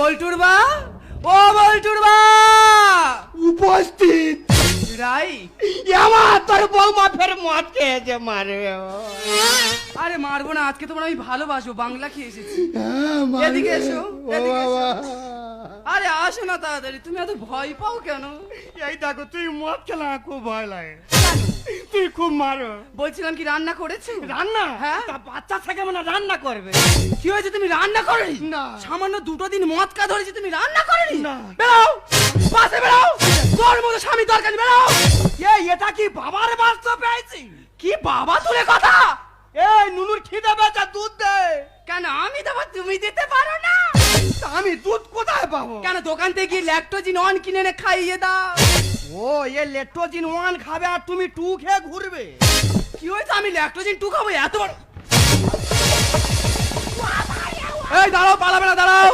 বল্টুর বা, ও বল্টুর বা উপস্থিত। রাই। আমার তোর বৌমা ফের মদ খেয়েছে, মারবে। আরে মারবো না, আজকে তোমার আমি ভালোবাসবো, বাংলা খেয়ে এসেছি। মারবে। এদিকে এসো, ও এদিকে এসো। বাবা। আরে আসো না তাড়াতাড়ি, তুমি এত ভয় পাও কেন? এই দেখো, তুই মদ খেলে আমার খুব ভয় লাগে। তুই খুব মারো। বলছিলাম কি রান্না করেছো? রান্না? হ্যাঁ। তা বাচ্চা থেকে মানে রান্না করবে? কি হয়েছে, তুমি রান্না করনি? না। সামান্য দুটো দিন মদ কা ধরেছি, তুমি রান্না করনি? না। বেরাও, পাশে বেরাও, তোর মতো স্বামী দরকার নেই, বেরাও। এটা কি বাবার বাস্ত পেয়েছি? কি বাবা তুলে কথা? এই নুনুর খিদে পেয়েছে, দুধ দে। কেন আমি দেবো, তুমি দিতে পারো না? তা আমি দুধ কোথায় পাবো? কেন দোকান থেকে গিয়ে ল্যাকটোজিন অন কিনে এনে খাইয়ে দাও। ও, এ লেট্টোজিন 1 খাবে আর তুমি 2 খেয়ে ঘুরবে? কি হয়েছে, আমি ল্যাকটোজিন 2 খাবো? এত বড় এই দাঁড়াও, পালাবে না, দাঁড়াও।